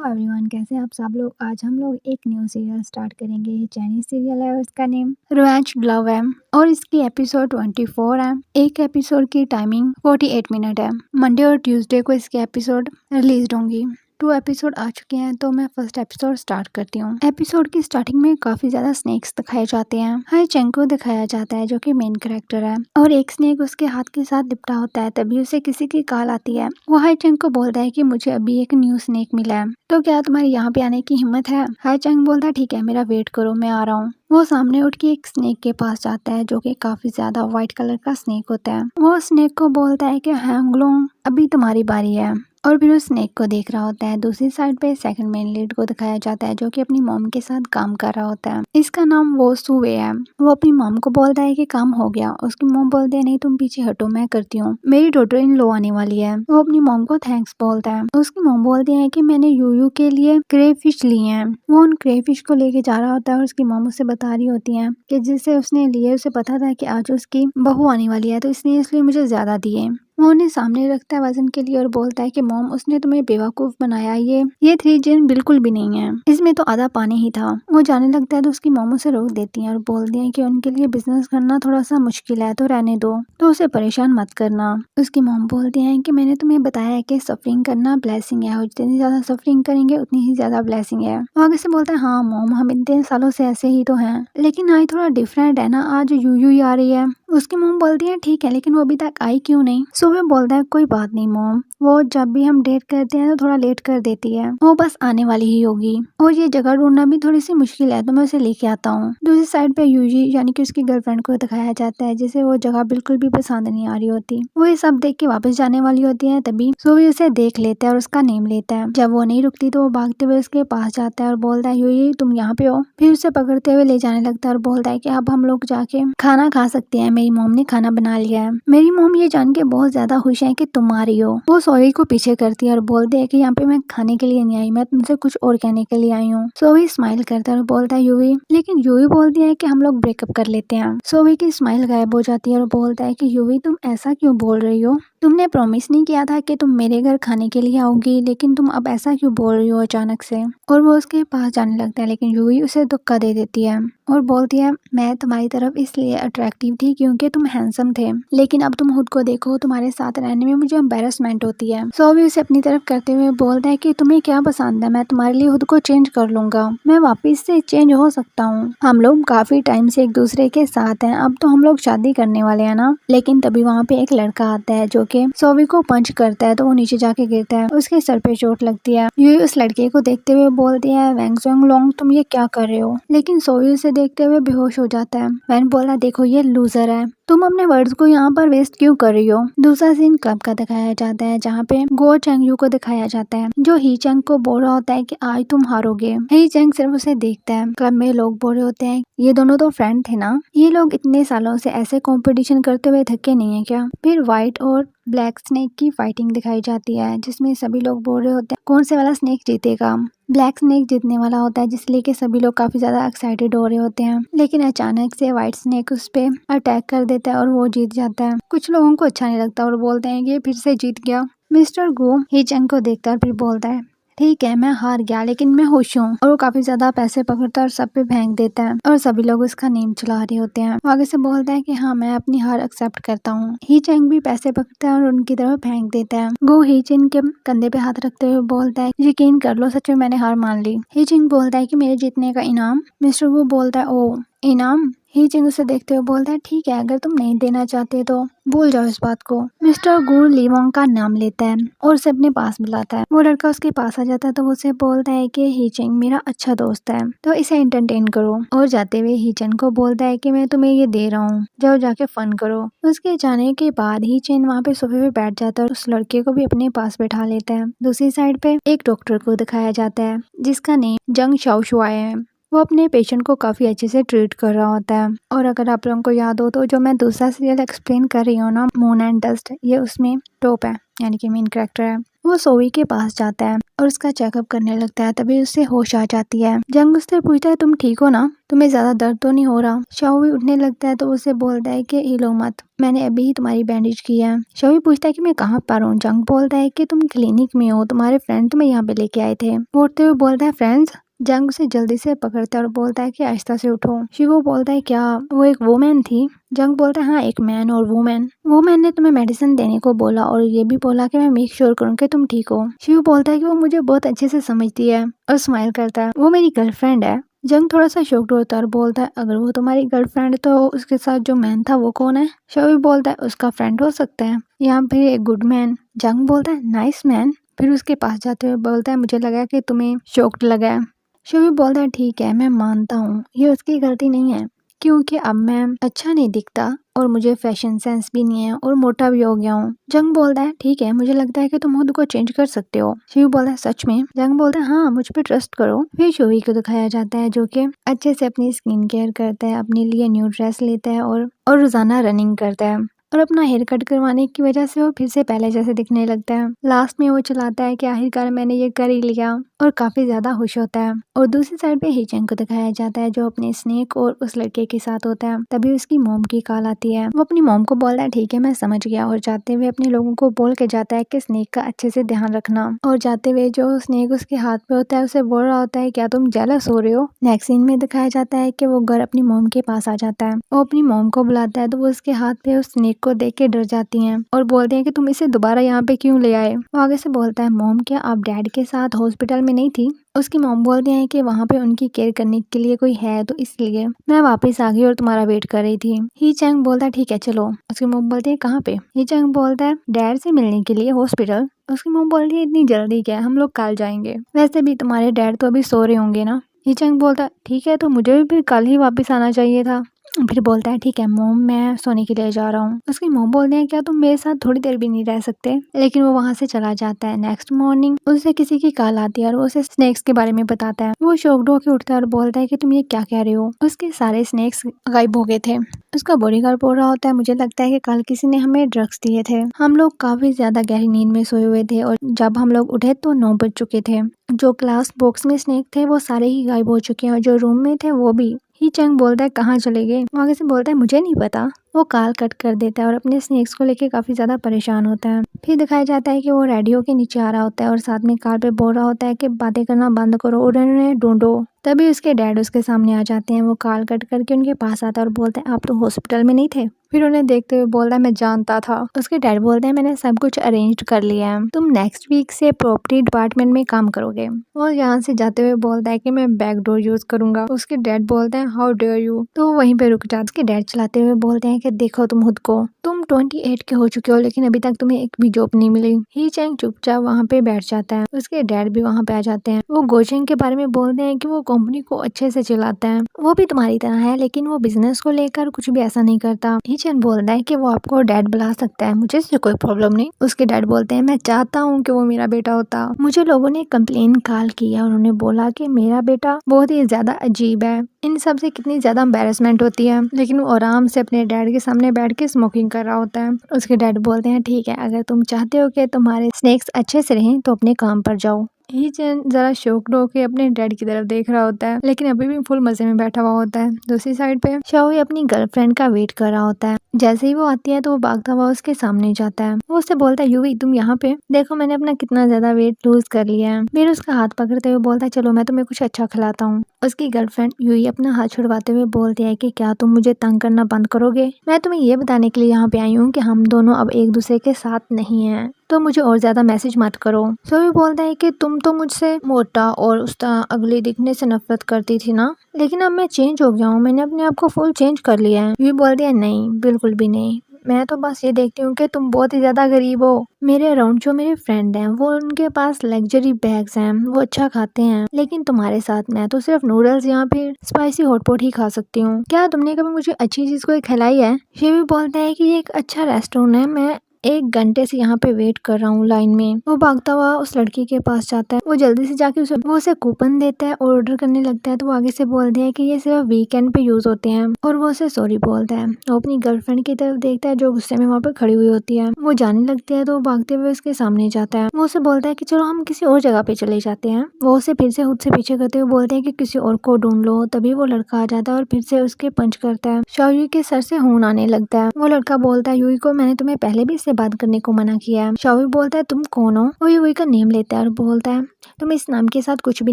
Hello everyone, कैसे हैं आप सब लोग। आज हम लोग एक न्यू सीरियल स्टार्ट करेंगे। ये चाइनीज सीरियल है और इसका नेम रिवेंज लव है और इसकी एपिसोड 24 है। एक एपिसोड की टाइमिंग 48 मिनट है। मंडे और ट्यूसडे को इसके एपिसोड रिलीज होंगी। 2 एपिसोड आ चुके हैं तो मैं फर्स्ट एपिसोड स्टार्ट करती हूँ। एपिसोड की स्टार्टिंग में काफी ज्यादा स्नेक्स दिखाए जाते हैं। हाई चैंग को दिखाया जाता है जो कि मेन कैरेक्टर है और एक स्नेक उसके हाथ के साथ लिपटा होता है। तभी उसे किसी की कॉल आती है। वो हाई चैंग को बोलता है कि मुझे अभी एक न्यू स्नेक मिला है, तो क्या तुम्हारे यहाँ पे आने की हिम्मत है। हाई चैंग बोलता है ठीक है, मेरा वेट करो, मैं आ रहा हूँ। वो सामने उठ के एक स्नेक के पास जाता है जो कि काफी ज्यादा व्हाइट कलर का स्नेक होता है। वो स्नेक को बोलता है कि हैंगलोंग अभी तुम्हारी बारी है और फिर उस स्नेक को देख रहा होता है। दूसरी साइड पे सेकंड मेन लीड को दिखाया जाता है जो कि अपनी मॉम के साथ काम कर रहा होता है। इसका नाम वो सुवे है। वो अपनी मॉम को बोलता है कि काम हो गया। उसकी मॉम बोलते है नहीं, तुम पीछे हटो, मैं करती हूँ, मेरी डॉटर इन लो आने वाली है। वो अपनी मॉम को थैंक्स बोलता है। उसकी मॉम बोलती है कि मैंने यूयू के लिए क्रेफिश लिए हैं। वो उन क्रेफिश को लेके जा रहा होता है और उसकी मॉम उसे बता रही होती है कि जिसे उसने लिए उसे पता था कि आज उसकी बहू आने वाली है, तो इसलिए मुझे ज्यादा दिए। वो उन्हें सामने रखता है वजन के लिए और बोलता है कि मॉम, उसने तुम्हें बेवकूफ बनाया। ये 3 जिन बिल्कुल भी नहीं है, इसमें तो आधा पानी ही था। वो जाने लगता है तो उसकी मॉम उसे रोक देती है और बोलती है कि उनके लिए बिजनेस करना थोड़ा सा मुश्किल है, तो रहने दो, तो उसे परेशान मत करना। उसकी मॉम बोलती है कि मैंने तुम्हें बताया है कि सफरिंग करना ब्लेसिंग है और जितनी ज्यादा सफरिंग करेंगे उतनी ही ज्यादा ब्लेसिंग है। वो आगे से बोलता है हाँ मॉम, हम इतने सालों से ऐसे ही तो हैं, लेकिन आज थोड़ा डिफरेंट है ना, आज यूयू ही आ रही है। उसकी मॉम बोलती है ठीक है, लेकिन वो अभी तक आई क्यों नहीं। सुबह बोलता है कोई बात नहीं मॉम, वो जब भी हम डेट करते हैं तो थोड़ा लेट कर देती है, वो बस आने वाली ही होगी और ये जगह ढूंढना भी थोड़ी सी मुश्किल है, तो मैं उसे लेके आता हूँ। दूसरी साइड पे यूजी यानी कि उसकी गर्लफ्रेंड को दिखाया जाता है जिसे वो जगह बिल्कुल भी पसंद नहीं आ रही होती। वो ये सब देख के वापस जाने वाली होती है, तभी सुबह उसे देख लेता है और उसका नेम लेता है। जब वो नहीं रुकती तो वो भागते हुए उसके पास जाता है और बोलता है यूजी तुम यहाँ पे हो। फिर उसे पकड़ते हुए ले जाने लगता है और बोलता है कि अब हम लोग जाके खाना खा सकते हैं, मेरी मॉम ने खाना बना लिया है। मेरी मॉम ये जान के बहुत ज्यादा खुश है कि तुम आ रही हो। वो सोई को पीछे करती है और बोलते है कि यहाँ पे मैं खाने के लिए नहीं आई, मैं तुमसे कुछ और कहने के लिए आई हूँ। सोई स्माइल करता है और बोलता है यूवी, लेकिन यूवी बोलती है कि हम लोग ब्रेकअप कर लेते हैं। सोई की स्माइल गायब हो जाती है और बोलता है कि यूवी तुम ऐसा क्यों बोल रही हो, तुमने प्रॉमिस नहीं किया था कि तुम मेरे घर खाने के लिए आओगी, लेकिन तुम अब ऐसा क्यों बोल रही हो अचानक से। और वो उसके पास जाने लगता है, लेकिन यूवी उसे धक्का दे देती है और बोलती है मैं तुम्हारी तरफ इसलिए अट्रैक्टिव थी क्योंकि तुम हैंडसम थे, लेकिन अब तुम खुद को देखो, तुम्हारे साथ रहने में मुझे एम्बैरेसमेंट होती है। सो भी उसे अपनी तरफ करते हुए बोलता है कि तुम्हें क्या पसंद है, मैं तुम्हारे लिए खुद को चेंज कर लूंगा, मैं वापस से चेंज हो सकता हूँ। हम लोग काफी टाइम से एक दूसरे के साथ हैं, अब तो हम लोग शादी करने वाले हैं ना। लेकिन तभी वहाँ पे एक लड़का आता है जो कि सोवी को पंच करता है, तो वो नीचे जाके गिरता है, उसके सर पे चोट लगती है। यूई उस लड़के को देखते हुए बोलती है वैंगसोंग लोंग तुम ये क्या कर रहे हो, लेकिन सोवी उसे देखते हुए बेहोश हो जाता है। वैन बोला देखो ये लूजर है, तुम अपने वर्ड्स को यहाँ पर वेस्ट क्यों कर रही हो। दूसरा सीन क्लब का दिखाया जाता है जहाँ पे गो चैंग यू को दिखाया जाता है जो ही चैंग को बोल रहा होता है कि आज तुम हारोगे। ही चैंग सिर्फ उसे देखता है। क्लब में लोग बोल रहे होते हैं ये दोनों तो फ्रेंड थे ना, ये लोग इतने सालों से ऐसे कंपटीशन करते हुए थके नहीं है क्या। फिर व्हाइट और ब्लैक स्नेक की फाइटिंग दिखाई जाती है जिसमें सभी लोग बोल रहे होते हैं कौन से वाला स्नेक जीतेगा। ब्लैक स्नेक जीतने वाला होता है जिसलिए कि सभी लोग काफी ज्यादा एक्साइटेड हो रहे होते हैं, लेकिन अचानक से व्हाइट स्नेक उस पे अटैक कर देता है और वो जीत जाता है। कुछ लोगों को अच्छा नहीं लगता और बोलते हैं कि ये फिर से जीत गया। मिस्टर गो ही चैंग को देखता है और फिर बोलता है ठीक है मैं हार गया लेकिन मैं खुश हूँ, और वो काफी ज्यादा पैसे पकड़ता है और सब पे फेंक देता है और सभी लोग उसका नेम चला रहे होते हैं। वो आगे से बोलता है कि हाँ मैं अपनी हार एक्सेप्ट करता हूँ। ही चैंग भी पैसे पकड़ता है और उनकी तरफ फेंक देता है। गो ही चिन के कंधे पे हाथ रखते हुए बोलता है यकीन कर लो सच में मैंने हार मान ली। ही चिन बोलता है कि मेरे जीतने का इनाम। मिस्टर गो बोलता है ओ इनाम। ही चिंग उसे देखते हुए बोलता है ठीक है, अगर तुम नहीं देना चाहते तो भूल जाओ इस बात को। मिस्टर गू लीवोंग का नाम लेता है और उसे अपने पास बुलाता है। वो लड़का उसके पास आ जाता है तो वो उसे बोलता है कि ही चिंग मेरा अच्छा दोस्त है, तो इसे एंटरटेन करो। और जाते हुए ही चिंग को बोलता है कि मैं तुम्हें ये दे रहा हूँ, जाओ जाके फन करो। उसके जाने के बाद ही चिंग वहाँ पे सोफे पे बैठ जाता है और उस लड़के को भी अपने पास बैठा लेता है। दूसरी साइड पे एक डॉक्टर को दिखाया जाता है जिसका नेम जंग शाओशुआई है। वो अपने पेशेंट को काफी अच्छे से ट्रीट कर रहा होता है। और अगर आप लोगों को याद हो तो जो मैं दूसरा सीरियल एक्सप्लेन कर रही हूँ ना, मून एंड डस्ट, ये उसमें टॉप है यानी कि मेन कैरेक्टर है। वो सोवी के पास जाता है और उसका चेकअप करने लगता है। तभी उससे होश आ जाती है। जंग उससे पूछता है तुम ठीक हो ना, तुम्हें ज्यादा दर्द तो नहीं हो रहा। शाओवी उठने लगता है तो उसे बोलता है कि हिलो मत, मैंने अभी ही तुम्हारी बैंडेज की है। शाओवी पूछता है कि मैं कहाँ पर हूँ। जंग बोलता है कि तुम क्लिनिक में हो, तुम्हारे फ्रेंड तुम्हें यहाँ पे लेके आए थे। वो उठते हुए बोलता है फ्रेंड्स। जंग उसे जल्दी से पकड़ता है और बोलता है कि आहिस्ता से उठो। शिवो बोलता है क्या वो एक वुमेन थी। जंग बोलता है हाँ, एक मैन और वुमेन ने तुम्हें मेडिसिन देने को बोला और ये भी बोला कि मैं मेक श्योर करूँ कि तुम ठीक हो। शिव बोलता है कि वो मुझे बहुत अच्छे से समझती है और स्माइल करता है, वो मेरी गर्लफ्रेंड है। जंग थोड़ा सा शॉक्ड होता है और बोलता है अगर वो तुम्हारी गर्लफ्रेंड तो उसके साथ जो मैन था वो कौन है। शवी बोलता है उसका फ्रेंड हो सकता है, यहाँ पे एक गुड मैन। जंग बोलता है नाइस मैन। फिर उसके पास जाते हुए बोलता है मुझे लगा कि तुम्हें शॉक्ड लगा है। शवी बोलता है ठीक है, मैं मानता हूँ ये उसकी गलती नहीं है, क्योंकि अब मैं अच्छा नहीं दिखता और मुझे फैशन सेंस भी नहीं है और मोटा भी हो गया हूँ। जंग बोलता है ठीक है, मुझे लगता है कि तुम खुद को चेंज कर सकते हो। शिव बोलता है सच में। जंग बोलता है हाँ, मुझ पे ट्रस्ट करो। फिर शोवी को दिखाया जाता है जो कि अच्छे से अपनी स्किन केयर करता है, अपने लिए न्यू ड्रेस लेता है और रोजाना रनिंग करता है और अपना हेयर कट करवाने की वजह से वो फिर से पहले जैसे दिखने लगता है। लास्ट में वो चलाता है कि आखिरकार मैंने ये कर ही लिया और काफी ज्यादा खुश होता है। और दूसरी साइड पे हीचेंग को दिखाया जाता है जो अपने स्नेक और उस लड़के के साथ होता है। तभी उसकी मॉम की कॉल आती है। वो अपनी मॉम को बोलता है ठीक है मैं समझ गया, और जाते हुए अपने लोगों को बोल के जाता है कि स्नेक का अच्छे से ध्यान रखना। और जाते हुए जो स्नेक उसके हाथ पे होता है उसे बोल रहा होता है क्या तुम जेलस हो रहे हो। नेक्स्ट सीन में दिखाया जाता है कि वो घर अपनी मॉम के पास आ जाता है। वो अपनी मॉम को बुलाता है तो वो उसके हाथ पे उस स्नेक को देख के डर जाती हैं और बोलते हैं कि तुम इसे दोबारा यहाँ पे क्यों ले आए। वो आगे से बोलता है मॉम क्या आप डैड के साथ हॉस्पिटल में नहीं थी। उसकी मॉम बोलती है कि वहाँ पे उनकी केयर करने के लिए कोई है तो इसलिए मैं वापस आ गई और तुम्हारा वेट कर रही थी। ही चैंग बोलता है ठीक है चलो। उसकी मॉम बोलती है कहाँ पे। ही चैंग बोलता है डैड से मिलने के लिए हॉस्पिटल। उसकी मॉम बोलती है इतनी जल्दी क्या, हम लोग कल जाएंगे, वैसे भी तुम्हारे डैड तो अभी सो रहे होंगे ना। ही चैंग बोलता है ठीक है, तो मुझे भी फिर कल ही वापस आना चाहिए था। फिर बोलता है ठीक है मॉम, मैं सोने के लिए जा रहा हूँ। उसकी मॉम बोलते हैं क्या तुम मेरे साथ थोड़ी देर भी नहीं रह सकते, लेकिन वो वहाँ से चला जाता है। नेक्स्ट मॉर्निंग उसे किसी की कॉल आती है और वो उसे स्नेक्स के बारे में बताता है। वो शॉक्ड होकर उठता है और बोलता है कि तुम ये क्या कह रहे हो, उसके सारे स्नेक्स गायब हो गए थे। उसका बॉडीगार्ड बोल रहा होता है मुझे लगता है कि कल किसी ने हमें ड्रग्स दिए थे। हम लोग काफी ज्यादा गहरी नींद में सोए हुए थे और जब हम लोग उठे तो 9 बज चुके थे। जो ग्लास बॉक्स में स्नेक थे वो सारे ही गायब हो चुके हैं और जो रूम में थे वो भी। ही चैंग बोलता है कहाँ चले गए। वो आगे से बोलता है मुझे नहीं पता। वो कॉल कट कर देता है और अपने स्नेक्स को लेके काफी ज्यादा परेशान होता है। फिर दिखाया जाता है कि वो रेडियो के नीचे आ रहा होता है और साथ में कार पे बोल रहा होता है कि बातें करना बंद करो और उन्हें ढूंढो। तभी उसके डैड उसके सामने आ जाते हैं। वो कॉल कट करके उनके पास आता है और बोलते हैं आप तो हॉस्पिटल में नहीं थे। फिर उन्हें देखते हुए बोलता है मैं जानता था। उसके डैड बोलते हैं मैंने सब कुछ अरेंज कर लिया है, तुम नेक्स्ट वीक से प्रॉपर्टी डिपार्टमेंट में काम करोगे। और यहाँ से जाते हुए बोलता है कि मैं बैकडोर यूज करूंगा। उसके डैड बोलते हैं हाउ डेयर यू। तो वहीं पे रुक जाते। उसके डैड चलाते हुए बोलते हैं कि देखो तुम खुद को, तुम 28 के हो चुके हो लेकिन अभी तक तुम्हें एक भी जॉब नहीं मिली। ही चैंग चुपचाप वहाँ पे बैठ जाता है। उसके डैड भी वहाँ पे आ जाते हैं। वो गोचेंग के बारे में बोलते हैं कि वो कंपनी को अच्छे से चलाता है, वो भी तुम्हारी तरह है लेकिन वो बिजनेस को लेकर कुछ भी ऐसा नहीं करता। ही चैंग बोलता है कि वो आपको डैड बुला सकता है, मुझे इससे कोई प्रॉब्लम नहीं। उसके डैड बोलते हैं मैं चाहता हूँ कि वो मेरा बेटा होता। मुझे लोगों ने कंप्लेन कॉल किया, उन्होंने बोला कि मेरा बेटा बहुत ही ज्यादा अजीब है, इन सब से कितनी ज्यादा एम्बेरसमेंट होती है। लेकिन वो आराम से अपने डैड के सामने बैठ के स्मोकिंग कर रहा होता है। उसके डैड बोलते हैं ठीक है, अगर तुम चाहते हो कि तुम्हारे स्नेक्स अच्छे से रहें तो अपने काम पर जाओ। ही चैन जरा शॉक्ड होकर अपने डैड की तरफ देख रहा होता है लेकिन अभी भी फुल मजे में बैठा हुआ होता है। दूसरी साइड पे शाओई अपनी गर्लफ्रेंड का वेट कर रहा होता है। जैसे ही वो आती है तो वो भागता हुआ उसके सामने जाता है। वो उससे बोलता है यूवी तुम यहाँ पे देखो, मैंने अपना कितना ज्यादा वेट लूज कर लिया है। फिर उसका हाथ पकड़ते हुए बोलता है चलो मैं तुम्हें कुछ अच्छा खिलाता हूँ। उसकी गर्लफ्रेंड यूवी अपना हाथ छुड़वाते हुए बोलती है कि क्या तुम मुझे तंग करना बंद करोगे। मैं तुम्हें ये बताने के लिए यहाँ पे आई हूँ कि हम दोनों अब एक दूसरे के साथ नहीं हैं, तो मुझे और ज्यादा मैसेज मत करो। सो भी बोलता है कि तुम तो मुझसे मोटा और उस तरह अगले दिखने से नफरत करती थी ना, लेकिन अब मैं चेंज हो गया हूँ, मैंने अपने आप को फुल चेंज कर लिया है। ये बोलती है नहीं बिल्कुल भी नहीं, मैं तो बस ये देखती हूँ कि तुम बहुत ही ज्यादा गरीब हो। मेरे अराउंड जो मेरे फ्रेंड हैं वो उनके पास लग्जरी बैग्स हैं, वो अच्छा खाते हैं, लेकिन तुम्हारे साथ मैं तो सिर्फ नूडल्स या फिर स्पाइसी हॉटपॉट ही खा सकती हूँ। क्या तुमने कभी मुझे अच्छी चीज कोई खिलाई है। ये भी बोलता है कि ये एक अच्छा रेस्टोरेंट है, मैं 1 घंटे से यहाँ पे वेट कर रहा हूँ लाइन में। वो भागता हुआ उस लड़की के पास जाता है। वो जल्दी से जाके उसे कूपन देता है और ऑर्डर करने लगता है। तो वो आगे से बोलते हैं कि ये सिर्फ वीकेंड पे यूज होते हैं और वो उसे सॉरी बोलता है। वो अपनी गर्लफ्रेंड की तरफ देखता है जो गुस्से में वहाँ पे खड़ी हुई होती है। वो जाने लगती है तो वो भागते हुए उसके सामने जाता है। वो उसे बोलता है कि चलो हम किसी और जगह पे चले जाते हैं। वो उसे फिर से खुद से पीछे करते हुए बोलते हैं कि किसी और को ढूंढ लो। तभी वो लड़का आ जाता है और फिर से उसके पंच करता है। शाओयुई के सर से खून आने लगता है। वो लड़का बोलता है युई को मैंने तुम्हें पहले भी इससे बात करने को मना किया है। शाओयुई बोलता है तुम कौन हो? वो युई का नेम लेता है और बोलता है तुम इस नाम के साथ कुछ भी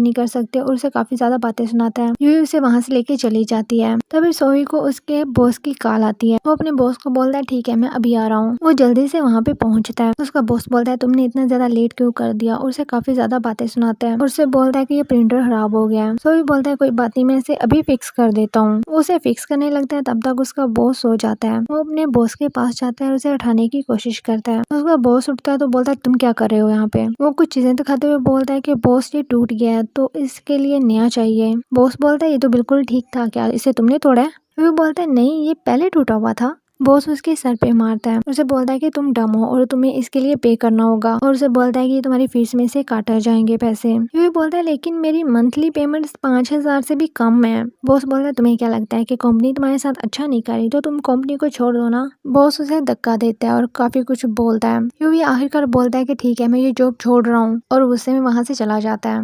नहीं कर सकते और उसे काफी ज्यादा बातें सुनाता है। युई उसे वहाँ से लेके चली जाती है। तभी शाओयुई को उसके बॉस की कॉल आती है। वो अपने बॉस को बोलता है ठीक है मैं अभी आ रहा हूँ। वो जल्दी से वहाँ पे पहुँचता है। उसका बॉस बोलता है तुमने इतना ज्यादा लेट क्यों कर दिया और उसे काफी ज्यादा बातें सुनाता है और उससे बोलता है कि ये प्रिंटर खराब हो गया है। शाओयुई बोलता है कोई बात नहीं मैं इसे अभी फिक्स कर देता हूँ। वो उसे फिक्स करने लगता है तब तक उसका बॉस सो जाता है। वो अपने बॉस के पास जाता है और उसे उठाने की कोशिश करता है। उसका बॉस उठता है तो बोलता है तुम क्या कर रहे हो यहाँ पे? वो कुछ चीजें दिखाते हुए बोलता है कि बॉस ये टूट गया है तो इसके लिए नया चाहिए। बॉस बोलता है ये तो बिल्कुल ठीक था, क्या इसे तुमने तोड़ा है? वो बोलता है नहीं ये पहले टूटा हुआ था। बॉस उसके सर पे मारता है। उसे बोलता है कि तुम डम हो और तुम्हें इसके लिए पे करना होगा और उसे बोलता है कि तुम्हारी फीस में से काटा जाएंगे पैसे। ये बोलता है लेकिन मेरी मंथली पेमेंट 5,000 से भी कम है। बॉस बोलता है तुम्हें क्या लगता है कि कंपनी तुम्हारे साथ अच्छा नहीं कर रही तो तुम कंपनी को छोड़ दो ना। बॉस उसे धक्का देता है और काफी कुछ बोलता है। ये आखिरकार बोलता है कि ठीक है मैं ये जॉब छोड़ रहा हूँ और गुस्से में वहाँ से चला जाता है।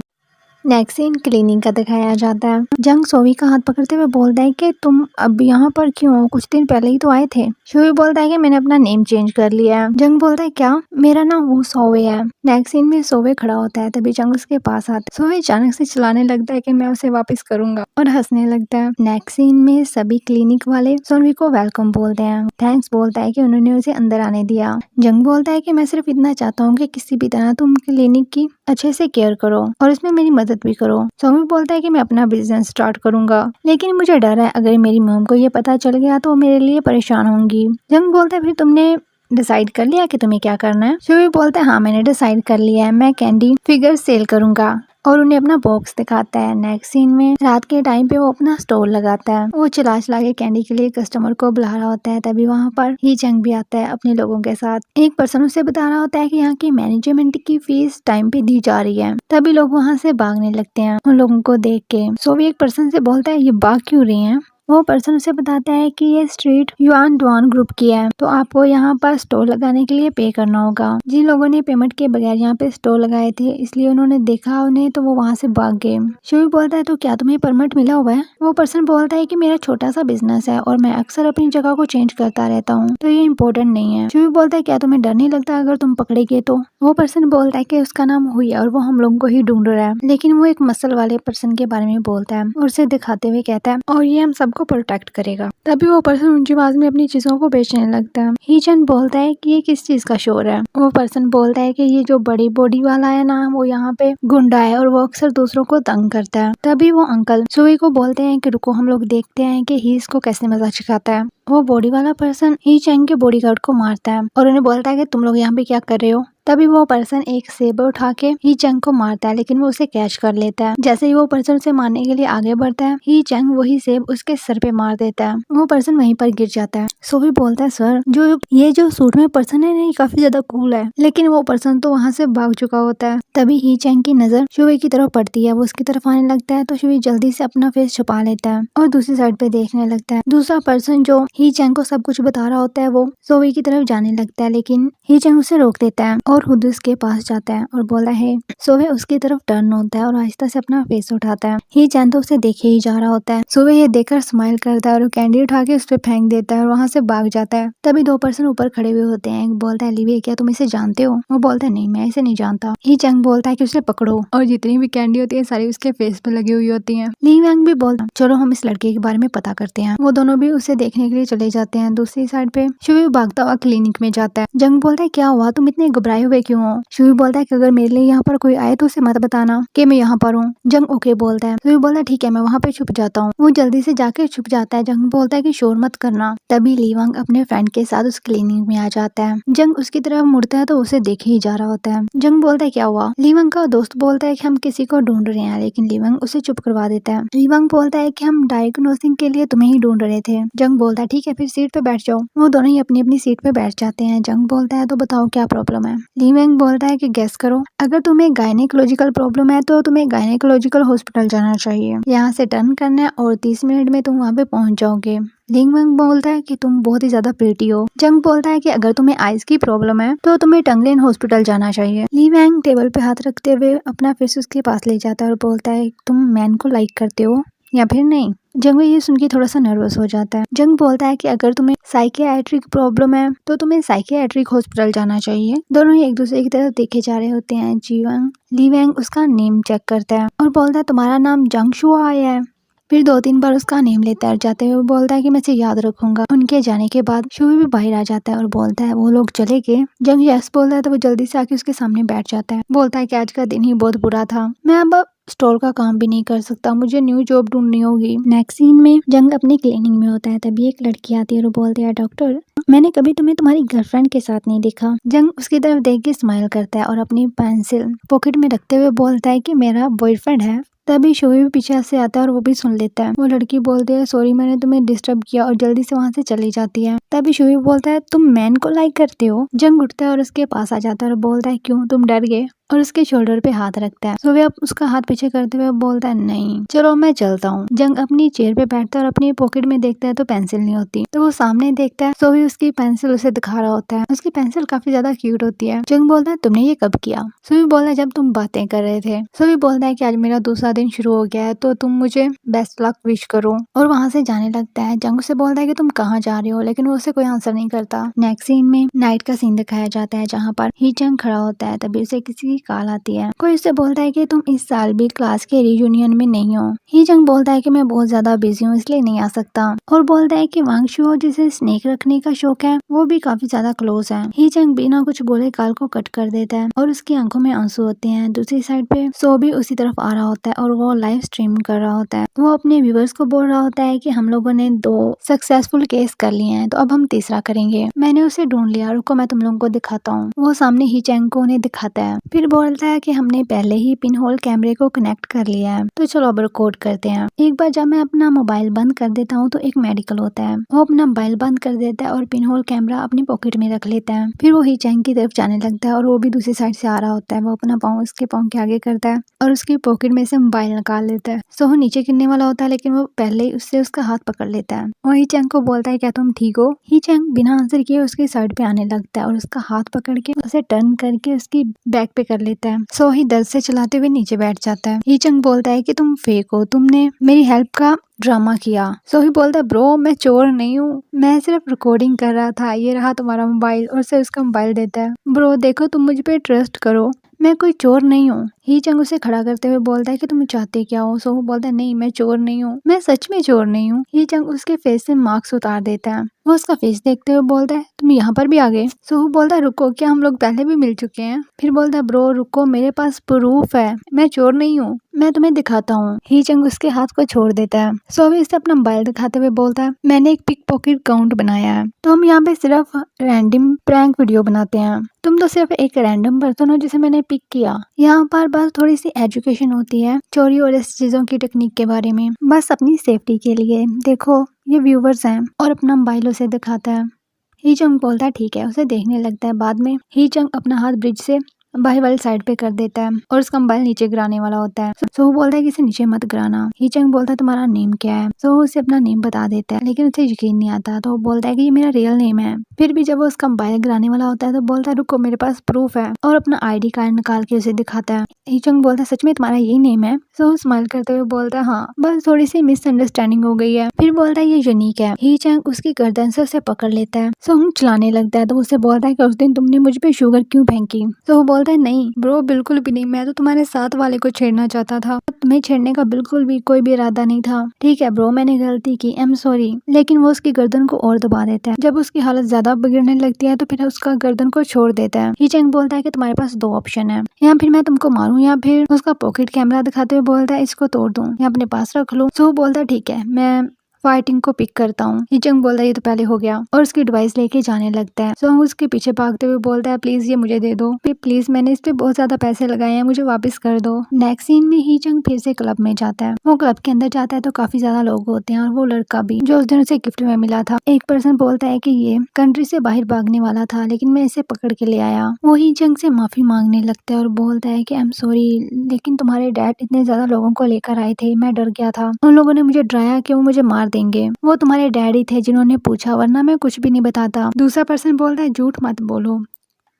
नेक्स्ट सीन क्लीनिंग का दिखाया जाता है। जंग सोवी का हाथ पकड़ते हुए बोलता है कि तुम अब यहाँ पर क्यों हो? कुछ दिन पहले ही तो आए थे। सोवी बोलता है कि मैंने अपना नेम चेंज कर लिया है। जंग बोलता है क्या? मेरा नाम वो सोवे है। नेक्स्ट सीन में सोवे खड़ा होता है तभी जंग उसके पास आता है। सोवे अचानक से चिल्लाने लगता है कि मैं उसे वापस करूंगा और हंसने लगता है। नेक्स्ट सीन में सभी क्लिनिक वाले सोनवी को वेलकम बोलते हैं। थैंक्स बोलता है कि उन्होंने उसे अंदर आने दिया। जंग बोलता है कि मैं सिर्फ इतना चाहता हूँ कि किसी भी तरह तुम क्लिनिक की अच्छे से केयर करो और इसमें मेरी मदद भी करो। सोमी बोलता है कि मैं अपना बिजनेस स्टार्ट करूंगा लेकिन मुझे डर है अगर मेरी मॉम को ये पता चल गया तो वो मेरे लिए परेशान होंगी। जंग बोलता है फिर तुमने डिसाइड कर लिया कि तुम्हें क्या करना है? सोमी बोलता है हाँ मैंने डिसाइड कर लिया है, मैं कैंडी फिगर सेल करूंगा और उन्हें अपना बॉक्स दिखाता है। नेक्स्ट सीन में रात के टाइम पे वो अपना स्टोर लगाता है। वो चिल्ला चिल्ला के कैंडी के लिए कस्टमर को बुला रहा होता है। तभी वहाँ पर ही जंग भी आता है अपने लोगों के साथ। एक पर्सन उसे बता रहा होता है कि यहाँ की मैनेजमेंट की फीस टाइम पे दी जा रही है। तभी लोग वहाँ से भागने लगते हैं उन लोगों को देख के। सो भी एक पर्सन से बोलता है ये भाग क्यों रहे हैं? वो पर्सन उसे बताता है कि ये स्ट्रीट युआन डुआन ग्रुप की है तो आपको यहाँ पर स्टोर लगाने के लिए पे करना होगा। जिन लोगों ने पेमेंट के बगैर यहाँ पे स्टोर लगाए थे इसलिए उन्होंने देखा उन्हें तो वो वहाँ से भाग गए। शिवी बोलता है तो क्या तुम्हें परमिट मिला हुआ है? वो पर्सन बोलता है कि मेरा छोटा सा बिजनेस है और मैं अक्सर अपनी जगह को चेंज करता रहता हूँ तो ये इम्पोर्टेंट नहीं है। शिवी बोलता है क्या तुम्हें डर नहीं लगता अगर तुम पकड़े गए तो? वो पर्सन बोलता है कि उसका नाम हुई है और वो हम लोगों को ही ढूंढ रहा है। लेकिन वो एक मसल वाले पर्सन के बारे में बोलता है और उसे दिखाते हुए कहता है और ये हम सबको प्रोटेक्ट करेगा। तभी वो पर्सन ऊंची आवाज में अपनी चीजों को बेचने लगता है। ही चंद बोलता है कि ये किस चीज का शोर है? वो पर्सन बोलता है कि ये जो बड़ी बॉडी वाला है ना वो यहाँ पे गुंडा है और वो अक्सर दूसरों को तंग करता है। तभी वो अंकल सुई को बोलते हैं कि रुको हम लोग देखते हैं कि ही इसको कैसे मजाक सिखाता है। वो बॉडी वाला पर्सन ही चैंग के बॉडीगार्ड को मारता है और उन्हें बोलता है कि तुम लोग यहाँ पे क्या कर रहे हो? तभी वो पर्सन एक सेब उठा के ही चंग को मारता है लेकिन वो उसे कैच कर लेता है। जैसे ही वो पर्सन उसे मारने के लिए आगे बढ़ता है ही चंग वही सेब उसके सर पे मार देता है। वो पर्सन वहीं पर गिर जाता है। सोवी बोलता है सर जो सूट में पर्सन है ना ये काफी ज्यादा कूल है। लेकिन वो पर्सन तो वहाँ से भाग चुका होता है। तभी ही चंग की नजर शुवी की तरफ पड़ती है। वो उसकी तरफ आने लगता है तो शुवी जल्दी से अपना फेस छुपा लेता है और दूसरी साइड पे देखने लगता है। दूसरा पर्सन जो ही चंग को सब कुछ बता रहा होता है वो सोवी की तरफ जाने लगता है लेकिन ही चंग उसे रोक देता है और खुद उसके पास जाता है और बोलता है। सोवे उसकी तरफ टर्न होता है और आहिस्ता से अपना फेस उठाता है। ही चंग तो उसे देखे ही जा रहा होता है। सोवे ये देखकर स्माइल करता है और कैंडी उठा के उस पर फेंक देता है और वहाँ से भाग जाता है। तभी दो पर्सन ऊपर खड़े हुए होते हैं। एक बोलता है लिवी क्या तुम इसे जानते हो? वो बोलता है नहीं मैं इसे नहीं जानता। ही चंग बोलता है कि उसे पकड़ो और जितनी भी कैंडी होती है सारी उसके फेस पे लगी हुई होती है। ली वैंग भी बोलता चलो हम इस लड़के के बारे में पता करते हैं। वो दोनों भी उसे देखने के लिए चले जाते हैं। दूसरी साइड पे शिवी भागता हुआ क्लिनिक में जाता है। जंग बोलता है क्या हुआ तुम इतने घबराए हुए क्यों हो? शुई बोलता है कि अगर मेरे लिए यहाँ पर कोई आए तो उसे मत बताना कि मैं यहाँ पर हूँ। जंग ओके बोलता है। शुई बोलता है ठीक है, मैं वहाँ पे छुप जाता हूँ। वो जल्दी से जाके छुप जाता है। जंग बोलता है कि शोर मत करना। तभी लीवांग अपने फ्रेंड के साथ उस क्लिनिक में आ जाता है। जंग उसकी तरफ मुड़ता है तो उसे देखे ही जा रहा होता है। जंग बोलता है क्या हुआ? लीवांग का दोस्त बोलता है कि हम किसी को ढूंढ रहे हैं, लेकिन लीवांग उसे चुप करवा देता है। लीवांग बोलता है कि हम डायग्नोसिंग के लिए तुम्हें ही ढूंढ रहे थे। जंग बोलता है ठीक है, फिर सीट पे बैठ जाओ। वो दोनों ही अपनी अपनी सीट पे बैठ जाते हैं। जंग बोलता है तो बताओ क्या प्रॉब्लम है? लीवांग बोलता है कि गेस करो, अगर तुम्हें गायनेकोलॉजिकल प्रॉब्लम है तो तुम्हें गायनेकोलॉजिकल हॉस्पिटल जाना चाहिए। यहाँ से टर्न करना है और 30 मिनट में तुम वहाँ पे पहुँच जाओगे। लीवांग बोलता है कि तुम बहुत ही ज्यादा प्रिटी हो। जंग बोलता है कि अगर तुम्हें आइज की प्रॉब्लम है तो तुम्हें टंगलेन हॉस्पिटल जाना चाहिए। लीवांग टेबल पे हाथ रखते हुए अपना फेस उसके पास ले जाता है और बोलता है तुम मैन को लाइक करते हो या फिर नहीं? जंग ये सुन के थोड़ा सा नर्वस हो जाता है। जंग बोलता है कि अगर तुम्हें साइकियाट्रिक प्रॉब्लम है तो तुम्हें साइकियाट्रिक हॉस्पिटल जाना चाहिए। दोनों ही एक दूसरे की तरफ देखे जा रहे होते हैं। लीवांग उसका नेम चेक करता है और बोलता है तुम्हारा नाम जंगशुआ आया है। फिर 2-3 बार उसका नेम लेता है। जाते हुए बोलता है कि मैं इसे याद रखूंगा। उनके जाने के बाद शुई भी बाहर आ जाता है और बोलता है वो लोग चले गए। जंग यस बोलता है तो वो जल्दी से आके उसके सामने बैठ जाता है। बोलता है कि आज का दिन ही बहुत बुरा था, मैं अब स्टोर का काम भी नहीं कर सकता, मुझे न्यू जॉब ढूंढनी होगी। नेक्स्ट सीन में जंग अपनी क्लिनिक में होता है। तभी एक लड़की आती है और बोलती है डॉक्टर, मैंने कभी तुम्हें तुम्हारी गर्लफ्रेंड के साथ नहीं देखा। जंग उसकी तरफ देख के स्माइल करता है और अपनी पेंसिल पॉकेट में रखते हुए बोलता है कि मेरा बॉयफ्रेंड है। तभी शोई भी पीछे से आता है और वो भी सुन लेता है। वो लड़की बोलती है सॉरी मैंने तुम्हें डिस्टर्ब किया और जल्दी से वहाँ से चली जाती है। तभी शोई बोलता है तुम मैन को लाइक करते हो? जंग उठता है और उसके पास आ जाता है और बोलता है क्यों, तुम डर गए? और उसके शोल्डर पे हाथ रखता है। शोई अब उसका हाथ पीछे करते हुए बोलता है नहीं, चलो मैं चलता हूँ। जंग अपनी चेयर पे बैठता है और अपनी पॉकेट में देखता है तो पेंसिल नहीं होती। तो वो सामने देखता है, शोई उसकी पेंसिल उसे दिखा रहा होता है। उसकी पेंसिल काफी ज्यादा क्यूट होती है। जंग बोलता है तुमने ये कब किया? शोई बोलता है जब तुम बातें कर रहे थे। शोई बोलता है कि आज मेरा दूसरा दिन शुरू हो गया है तो तुम मुझे बेस्ट लक विश करो, और वहाँ से जाने लगता है। जंग उसे बोलता है कि तुम कहाँ जा रहे हो, लेकिन वो उसे कोई आंसर नहीं करता। नेक्स्ट सीन में नाइट का सीन दिखाया जाता है जहाँ पर ही जंग खड़ा होता है। तभी उसे किसी की कॉल आती है। कोई उससे बोलता है कि तुम इस साल भी क्लास के रियूनियन में नहीं हो। ही जंग बोलता है कि मैं बहुत ज्यादा बिजी हूँ इसलिए नहीं आ सकता, और बोलता है कि वांगशुओ जिसे स्नेक रखने का शौक है वो भी काफी ज्यादा क्लोज है। ही जंग बिना कुछ बोले कॉल को कट कर देता है और उसकी आंखों में आंसू होते हैं। दूसरी साइड पे सो भी उसी तरफ आ रहा होता है और वो लाइव स्ट्रीम कर रहा होता है। वो अपने व्यूअर्स को बोल रहा होता है कि हम लोगों ने 2 सक्सेसफुल केस कर लिए हैं तो अब हम तीसरा करेंगे। मैंने उसे ढूंढ लिया, रुको मैं तुम लोगों को दिखाता हूँ। वो सामने ही चैंग को उन्हें दिखाता है। फिर बोलता है कि हमने पहले ही पिन होल कैमरे को कनेक्ट कर लिया है तो चलो अब रिकॉर्ड करते हैं। एक बार जब मैं अपना मोबाइल बंद कर देता हूँ तो एक मेडिकल होता है। वो अपना मोबाइल बंद कर देता है और पिन होल कैमरा अपनी पॉकेट में रख लेता है। फिर वो ही चैंग की तरफ जाने लगता है और वो भी दूसरी साइड से आ रहा होता है। वो अपना पाँव उसके पाँव के आगे करता है और उसकी पॉकेट में से मोबाइल निकाल लेता है। सो वो नीचे गिरने वाला होता है लेकिन वो पहले ही उससे उसका हाथ पकड़ लेता है। वो ही चैंग को बोलता है क्या तुम ठीक हो? ही चैंग बिना आंसर किए उसकी साइड पे आने लगता है और उसका हाथ पकड़ के उसे टर्न करके उसकी बैक पे कर लेता है। सो ही दर्द से चलाते हुए नीचे बैठ जाता है। ही चंग बोलता है कि तुम फेक हो, तुमने मेरी हेल्प का ड्रामा किया। सो ही बोलता है ब्रो मैं चोर नहीं हूँ, मैं सिर्फ रिकॉर्डिंग कर रहा था, ये रहा तुम्हारा मोबाइल, और से उसका मोबाइल देता है। ब्रो देखो तुम मुझ पे ट्रस्ट करो, मैं कोई चोर नहीं हूँ। ही चंग उसे खड़ा करते हुए बोलता है कि तुम चाहते क्या हो? सो वो बोलता है नहीं मैं चोर नहीं हूँ, मैं सच में चोर नहीं हूँ। ही चंग उसके फेस से मार्क्स उतार देता है। वो उसका फेस देखते हुए बोलता है तुम यहाँ पर भी आ गए? सो वो बोलता है रुको, क्या हम लोग पहले भी मिल चुके हैं? फिर बोलता है ब्रो रुको, मेरे पास प्रूफ है, मैं चोर नहीं हूँ, मैं तुम्हें दिखाता हूँ। ही चंग उसके हाथ को छोड़ देता है। सो भी इसे अपना मोबाइल दिखाते हुए बोलता है मैंने एक पिक पॉकेट अकाउंट बनाया है, तो हम यहाँ पे सिर्फ रैंडम प्रैंक वीडियो बनाते हैं, तुम तो सिर्फ एक रैंडम पर्सन हो जिसे मैंने पिक किया। यहाँ पर बस थोड़ी सी एजुकेशन होती है चोरी और इस चीजों की टेक्निक के बारे में, बस अपनी सेफ्टी के लिए। देखो ये व्यूवर्स हैं, और अपना मोबाइल उसे दिखाता है। ही चंग बोलता है ठीक है, उसे देखने लगता है। बाद में ही चंग अपना हाथ ब्रिज से बाहर वाली साइड पे कर देता है और उसका मोबाइल नीचे गिराने वाला होता है। सो वो बोलता है कि इसे नीचे मत गिराना। ही चंग बोलता है तुम्हारा नेम क्या है? सो वो उसे अपना नेम बता देता है लेकिन उसे यकीन नहीं आता, तो वो बोलता है कि ये मेरा रियल नेम है। फिर भी जब वो उसका मोबाइल गिराने वाला होता है तो बोलता है रुको मेरे पास प्रूफ है, और अपना ID कार्ड निकाल के उसे दिखाता है। ही चंग बोलता है सच में तुम्हारा यही नेम है? सो वो स्माइल करते हुए बोलता है हाँ, बस थोड़ी सी मिसअंडरस्टैंडिंग हो गई है। फिर बोलता है ये यूनिक है। ही चंग उसकी गर्दन से उसे पकड़ लेता है। सो हम चलाने लगता है, तो उसे बोलता है कि उस दिन तुमने मुझ पे शुगर क्यों फेंकी? तो वो बोलता बोलता है नहीं ब्रो, बिल्कुल भी नहीं, मैं तो तुम्हारे साथ वाले को छेड़ना चाहता था, तुम्हें छेड़ने का बिल्कुल भी कोई भी इरादा नहीं था। ठीक है ब्रो, मैंने गलती की, आई एम सॉरी। लेकिन वो उसकी गर्दन को और दबा देता है। जब उसकी हालत ज्यादा बिगड़ने लगती है तो फिर उसका गर्दन को छोड़ देता है। ही चंग बोलता है कि तुम्हारे पास 2 ऑप्शन है, या फिर मैं तुमको मारूं या फिर उसका पॉकेट कैमरा दिखाते हुए बोलता है इसको तोड़ दूं या अपने पास रख लूं। सो बोलता है ठीक है, मैं फाइटिंग को पिक करता हूँ। हिचंग बोलता है ये तो पहले हो गया और उसकी डिवाइस लेके जाने लगता है। सोंग उसके पीछे भागते हुए बोलता है प्लीज ये मुझे दे दो, प्लीज मैंने इस पे बहुत ज्यादा पैसे लगाए हैं, मुझे वापस कर दो। नेक्स्ट सीन में हिचंग फिर से क्लब में जाता है। वो क्लब के अंदर जाता है तो काफी ज्यादा लोग होते हैं और वो लड़का भी जो उस दिन उसे गिफ्ट में मिला था। एक पर्सन बोलता है कि ये कंट्री से बाहर भागने वाला था लेकिन मैं इसे पकड़ के ले आया। वो हिचंग से माफी मांगने लगता है और बोलता है कि आई एम सॉरी, लेकिन तुम्हारे डैड इतने ज्यादा लोगों को लेकर आए थे, मैं डर गया था, उन लोगों ने मुझे डराया कि वो मुझे मार देंगे। वो तुम्हारे डैडी थे जिन्होंने पूछा, वरना मैं कुछ भी नहीं बताता। दूसरा पर्सन बोलता है झूठ मत बोलो,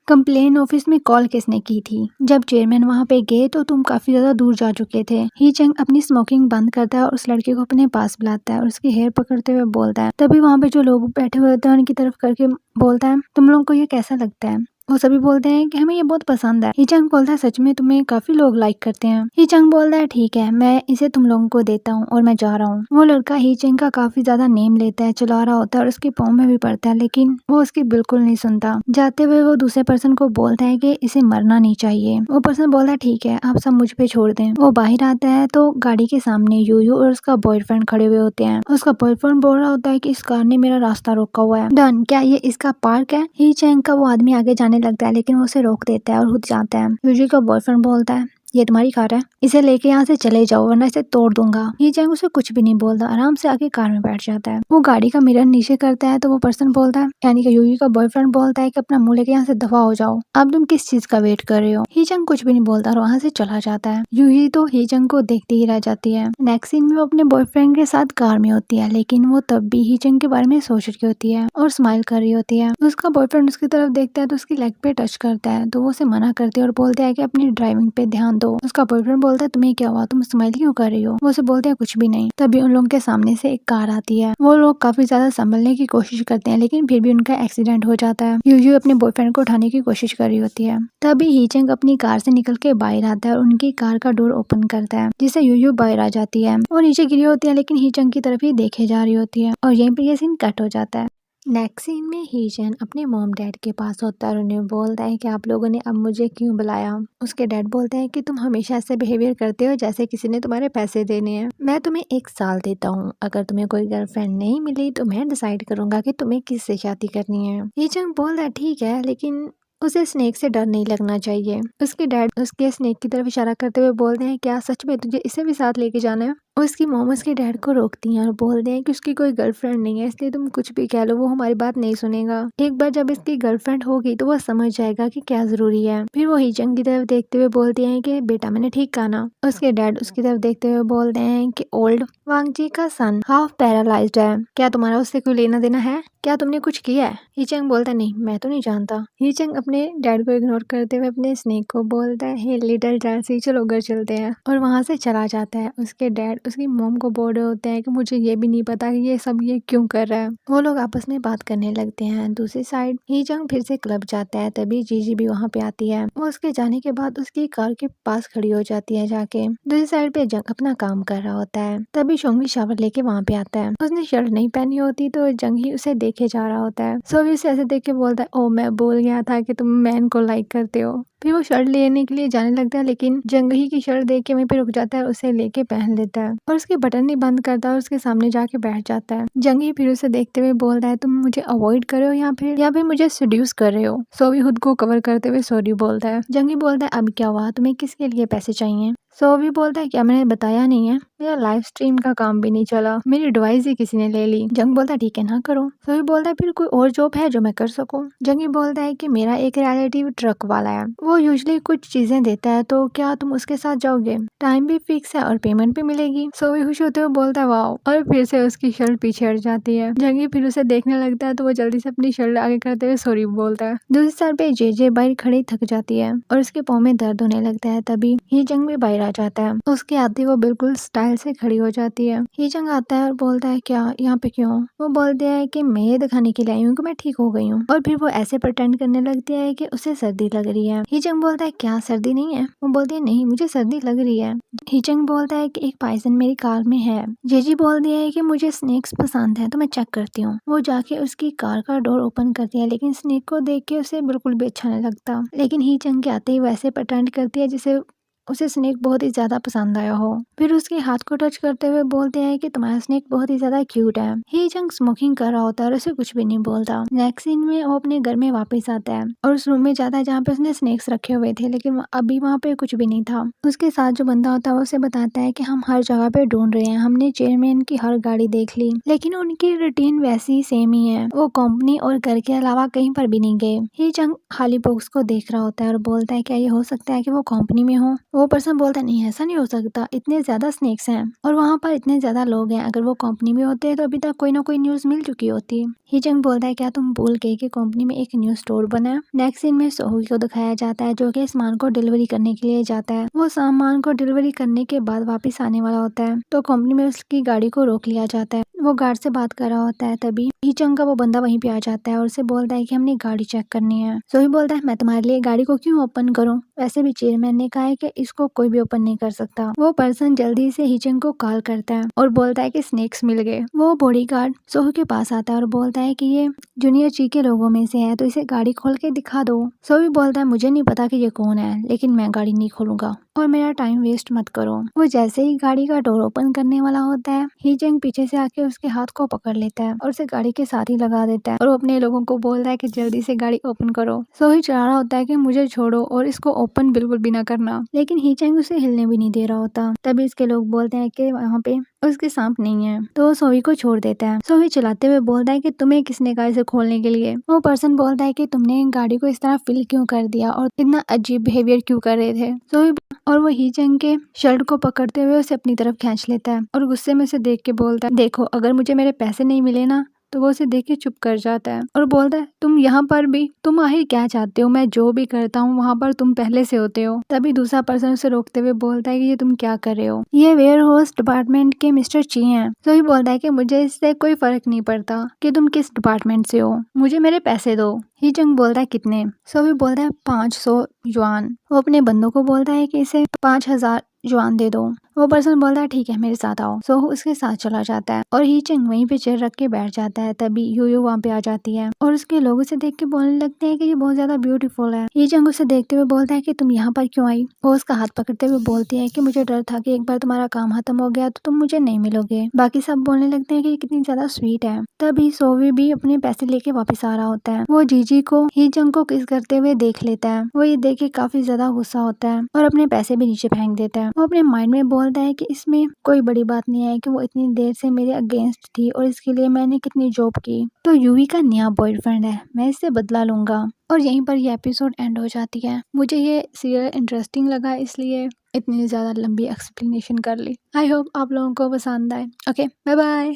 कंप्लेन ऑफिस में कॉल किसने की थी? जब चेयरमैन वहाँ पे गए तो तुम काफी ज्यादा दूर जा चुके थे। ही चंग अपनी स्मोकिंग बंद करता है और उस लड़के को अपने पास बुलाता है और उसकी हेयर पकड़ते हुए बोलता है। तभी वहाँ पे जो लोग बैठे हुए होते हैं उनकी तरफ करके बोलता है तुम लोगों को ये कैसा लगता है? वो सभी बोलते हैं कि हमें ये बहुत पसंद है। ही चंग बोलता है सच में तुम्हें काफी लोग लाइक करते हैं। ही चंग बोलता है ठीक है, मैं इसे तुम लोगों को देता हूँ और मैं जा रहा हूँ। वो लड़का ही चंग का काफी ज्यादा नेम लेता है, चला रहा होता है और उसके पाँव में भी पड़ता है, लेकिन वो उसकी बिल्कुल नहीं सुनता। जाते हुए वो दूसरे पर्सन को बोलता है कि इसे मरना नहीं चाहिए। वो पर्सन बोलता है ठीक है, आप सब मुझ पे छोड़ दें। वो बाहर आता है तो गाड़ी के सामने यूयू और उसका बॉयफ्रेंड खड़े हुए होते हैं। उसका बॉयफ्रेंड बोल रहा होता है कि इस कार ने मेरा रास्ता रोका हुआ है। डन, क्या ये इसका पार्क है? ही चंग का वो आदमी आगे जाने लगता है लेकिन वो उसे रोक देता है और खुद जाता है। यूजी का बॉयफ्रेंड बोलता है ये तुम्हारी कार है, इसे लेके यहाँ से चले जाओ वरना इसे तोड़ दूंगा। ही चंग उसे कुछ भी नहीं बोलता, आराम से आके कार में बैठ जाता है। वो गाड़ी का मिरर नीचे करता है तो वो पर्सन बोलता है, यानी कि यूजी का बॉयफ्रेंड बोलता है कि अपना मुंह लेके यहाँ से दफा हो जाओ, अब तुम किस चीज का वेट कर रहे हो? ही चंग कुछ भी नहीं बोलता और वहाँ से चला जाता है। यूजी तो ही चंग को देखती ही रह जाती है। नेक्स्ट सीन में वो अपने बॉयफ्रेंड के साथ कार में होती है, लेकिन वो तब भी ही चंग के बारे में सोच रही होती है और स्माइल कर रही होती है। उसका बॉयफ्रेंड उसकी तरफ देखता है तो उसकी लेग पे टच करता है तो वो उसे मना करती है और बोलता है कि अपनी ड्राइविंग पे ध्यान दो। उसका बॉयफ्रेंड बोलता है तुम्हें क्या हुआ, तुम स्माइल क्यों कर रही हो? वो उसे बोलते हैं कुछ भी नहीं। तभी उन लोगों के सामने से एक कार आती है। वो लोग काफी ज्यादा संभलने की कोशिश करते हैं लेकिन फिर भी उनका एक्सीडेंट हो जाता है। यूयू अपने बॉयफ्रेंड को उठाने की कोशिश कर रही होती है। तभी ही चंग अपनी कार से निकल के बाहर आता है और उनकी कार का डोर ओपन करता है जिससे यूयू बाहर आ जाती है। वो नीचे गिरी होती है लेकिन ही चंग की तरफ ही देखे जा रही होती है और यहीं पे ये सीन कट हो जाता है। नेक्स्ट सीन में हीचन अपने मॉम डैड के पास होता है और उन्हें बोलता है कि आप लोगों ने अब मुझे क्यों बुलाया। उसके डैड बोलते हैं कि तुम हमेशा ऐसे बिहेवियर करते हो जैसे किसी ने तुम्हारे पैसे देने हैं। मैं तुम्हें 1 साल देता हूँ, अगर तुम्हें कोई गर्लफ्रेंड नहीं मिली तो मैं डिसाइड करूंगा कि तुम्हें किससे शादी करनी है। हीचन बोलता है ठीक है, लेकिन उसे स्नेक से डर नहीं लगना चाहिए। उसके डैड उसके स्नेक की तरफ इशारा करते हुए बोलते हैं क्या सच में तुझे इसे भी साथ लेके जाना है? उसकी मॉम उसके डैड को रोकती हैं और बोलते हैं कि उसकी कोई गर्लफ्रेंड नहीं है, इसलिए तुम कुछ भी कह लो वो हमारी बात नहीं सुनेगा। एक बार जब इसकी गर्लफ्रेंड होगी तो वो समझ जाएगा कि क्या जरूरी है। फिर वो हीचंग की तरफ देखते हुए बोलती हैं कि बेटा मैंने ठीक कहा ना? उसके डैड उसकी तरफ देखते हुए बोलते हैं कि ओल्ड वांगजी का सन हाफ पैरालाइज्ड है, क्या तुम्हारा उससे कोई लेना देना है? क्या तुमने कुछ किया है? हीचंग बोलता नहीं, मैं तो नहीं जानता। हीचंग अपने डैड को इग्नोर करते हुए अपने स्नेक को बोलता है हे लिटिल जर्सी, चलो घर चलते हैं, और वहां से चला जाता है। उसके डैड उसकी मॉम को बोल रहे होते हैं कि मुझे ये भी नहीं पता कि ये सब ये क्यों कर रहा है। वो लोग आपस में बात करने लगते हैं। दूसरी साइड हीचंग फिर से क्लब जाता है, तभी जीजी भी वहाँ पे आती है। वो उसके जाने के बाद उसकी कार के पास खड़ी हो जाती है जाके। दूसरी साइड पे जंग अपना काम कर रहा होता है, तभी शोंग भी शावर लेके वहाँ पे आता है। उसने शर्ट नहीं पहनी होती तो जंग ही उसे देखे जा रहा होता है। सो भी उसे ऐसे देख के बोलता है ओ मैं बोल गया था कि तुम मैन को लाइक करते हो। फिर वो शर्ट लेने के लिए जाने लगता है लेकिन जंगही की शर्ट देख के वहीं पे रुक जाता है, उसे लेके पहन लेता है और उसके बटन नहीं बंद करता और उसके सामने जाके बैठ जाता है। जंगही फिर उसे देखते हुए बोलता है तुम मुझे अवॉइड कर रहे हो या फिर मुझे सेड्यूस कर रहे हो। सो भी खुद को कवर करते हुए सॉरी बोलता है। जंगही बोलता है अब क्या हुआ, तुम्हें किसके लिए पैसे चाहिए? सो भी बोलता है क्या मैंने बताया नहीं है, मेरा लाइव स्ट्रीम का काम भी नहीं चला, मेरी डिवाइस ही किसी ने ले ली। जंग बोलता है ठीक है ना करो। सो भी बोलता है फिर कोई और जॉब है जो मैं कर सकूं? जंगी बोलता है कि मेरा एक रिलेटिव ट्रक वाला है, वो यूजुअली कुछ चीजें देता है, तो क्या तुम उसके साथ जाओगे? टाइम भी फिक्स है और पेमेंट भी मिलेगी। सो भी खुश होते हुए बोलता है वाओ, और फिर से उसकी शर्ट पीछे हट जाती है। जंगी फिर उसे देखने लगता है तो वो जल्दी से अपनी शर्ट आगे करते हुए सॉरी बोलता है। दूसरी साइड पे जे बाहर खड़ी थक जाती है और उसके पाँव में दर्द होने लगता है। तभी ही जंग भी बाहर आ जाता है। उसके आते ही वो बिल्कुल स्टाइल से खड़ी हो जाती है। हीचंग आता है और बोलता है क्या यहाँ पे क्यों? वो बोलते हैं कि मैं ये दिखाने के लिए आई हूँ कि मैं ठीक हो गई हूँ। और फिर वो ऐसे प्रिटेंड करने लगती है कि उसे सर्दी लग रही है। हीचंग बोलता है क्या सर्दी नहीं है? वो बोलती है नहीं, मुझे सर्दी लग रही है। हीचंग बोलता है कि एक पाइसन मेरी कार में है। जेजी बोलती है कि मुझे स्नेक्स पसंद है तो मैं चेक करती हूँ। वो जाके उसकी कार का डोर ओपन करती है, लेकिन स्नेक को देख के उसे बिल्कुल भी अच्छा नहीं लगता। लेकिन हीचंग के आते ही वैसे प्रिटेंड करती है जिसे उसे स्नेक बहुत ही ज्यादा पसंद आया हो। फिर उसके हाथ को टच करते हुए बोलते हैं कि तुम्हारा स्नेक बहुत ही ज्यादा क्यूट है। हीचंग स्मोकिंग कर रहा होता है और उसे कुछ भी नहीं बोलता। नेक्स्ट सीन में वो अपने घर में वापस आता है और उस रूम में जाता है जहाँ पे उसने स्नेक्स रखे हुए थे, लेकिन अभी वहाँ पे कुछ भी नहीं था। उसके साथ जो बंदा होता है वो उसे बताता है कि हम हर जगह पे ढूंढ रहे हैं, हमने चेयरमैन की हर गाड़ी देख ली, लेकिन उनकी रूटीन वैसी सेम ही है, वो कंपनी और घर के अलावा कहीं पर भी नहीं गए। हीचंग खाली बॉक्स को देख रहा होता है और बोलता है क्या ये हो सकता है कि वो कंपनी में हो? वो पर्सन बोलता है नहीं, ऐसा नहीं हो सकता, इतने ज्यादा स्नेक्स हैं और वहाँ पर इतने ज्यादा लोग हैं, अगर वो कंपनी में होते हैं तो अभी तक कोई ना कोई न्यूज मिल चुकी होती। हीचंग बोलता है क्या तुम भूल गए कि कंपनी में एक न्यू स्टोर बना है? नेक्स्ट सीन में सोही को दिखाया जाता है जो कि सामान को डिलीवरी करने के लिए जाता है। वो सामान को डिलीवरी करने के बाद वापस आने वाला होता है तो कंपनी में उसकी गाड़ी को रोक लिया जाता है। वो गार्ड से बात कर रहा होता है, तभी हीचंग का वो बंदा वहीं पे आ जाता है और उसे बोलता है कि हमने गाड़ी चेक करनी है। सोही बोलता है मैं तुम्हारे लिए गाड़ी को क्यों ओपन करूं, वैसे भी चेयरमैन ने कहा है कि इसको कोई भी ओपन नहीं कर सकता। वो पर्सन जल्दी से हीचंग को कॉल करता है और बोलता है कि स्नेक्स मिल गए। वो बॉडीगार्ड सोही के पास आता है और बोलता है कि ये जूनियर ची के लोगों में से है तो इसे गाड़ी खोल के दिखा दो। सोही बोलता है मुझे नहीं पता कि ये कौन है, लेकिन मैं गाड़ी नहीं खोलूंगा और मेरा टाइम वेस्ट मत करो। वो जैसे ही गाड़ी का डोर ओपन करने वाला होता है, हीचंग पीछे से आके उसके हाथ को पकड़ लेता है और उसे गाड़ी के साथ ही लगा देता है और वो अपने लोगों को बोलता है कि जल्दी से गाड़ी ओपन करो। सोही चाह रहा होता है कि मुझे छोड़ो और इसको ओपन बिल्कुल भी ना करना, लेकिन हीचंग उसे हिलने भी नहीं दे रहा होता। तभी इसके लोग बोलते हैं कि वहाँ पे उसके सांप नहीं है तो वो सोही को छोड़ देता है। सोही चलाते हुए बोलता है कि तुम्हें किसने कहा इसे खोलने के लिए? वो पर्सन बोलता है कि तुमने गाड़ी को इस तरह फिल क्यों कर दिया और इतना अजीब बिहेवियर क्यों कर रहे थे? सोही और वो हीचंग के शर्ट को पकड़ते हुए उसे अपनी तरफ खींच लेता है और गुस्से में उसे देख के बोलता है देखो अगर मुझे मेरे पैसे नहीं मिले ना, तो वो उसे देख के चुप कर जाता है और बोलता है तुम यहाँ पर भी, तुम आखिर क्या चाहते हो? मैं जो भी करता हूँ वहाँ पर तुम पहले से होते हो। तभी दूसरा पर्सन उसे रोकते हुए बोलता है कि ये तुम क्या कर रहे हो, ये वेयर हाउस डिपार्टमेंट के मिस्टर ची हैं। तो ही बोलता है कि मुझे इससे कोई फर्क नहीं पड़ता कि तुम किस डिपार्टमेंट से हो, मुझे मेरे पैसे दो। हीचंग बोलता है कितने? सोही बोलता है 500 युआन। वो अपने बंदों को बोलता है कि इसे 5000 युआन दे दो। वो पर्सन बोलता है ठीक है मेरे साथ आओ। सोहू उसके साथ चला जाता है और हीचंग वहीं पे चेयर रख के बैठ जाता है। तभी यूयू वहाँ पे आ जाती है और उसके लोग उसे देख के बोलने लगते हैं कि ये बहुत ज्यादा ब्यूटीफुल है। हीचंग उसे देखते हुए बोलता है कि तुम यहाँ पर क्यों आई? वो उसका हाथ पकड़ते हुए बोलती है कि मुझे डर था कि एक बार तुम्हारा काम खत्म हो गया तो तुम मुझे नहीं मिलोगे। बाकी सब बोलने लगते हैं कि ये कितनी ज्यादा स्वीट है। तभी सोवी भी अपने पैसे लेके वापस आ रहा होता है। वो जीजी को हीचंग को किस करते हुए देख लेता है। वो ये देख के काफी ज्यादा गुस्सा होता है और अपने पैसे भी नीचे फेंक देता है। वो अपने माइंड में बोलता है कि इसमें कोई बड़ी बात नहीं है कि वो इतनी देर से मेरे अगेंस्ट थी और इसके लिए मैंने कितनी जॉब की, तो यूवी का नया बॉयफ्रेंड है, मैं इससे बदला लूंगा। और यहीं पर ये एपिसोड एंड हो जाती है। मुझे ये सीरियल इंटरेस्टिंग लगा इसलिए इतनी ज्यादा लंबी एक्सप्लेनेशन कर ली। आई होप आप लोगों को पसंद आए। Okay bye bye.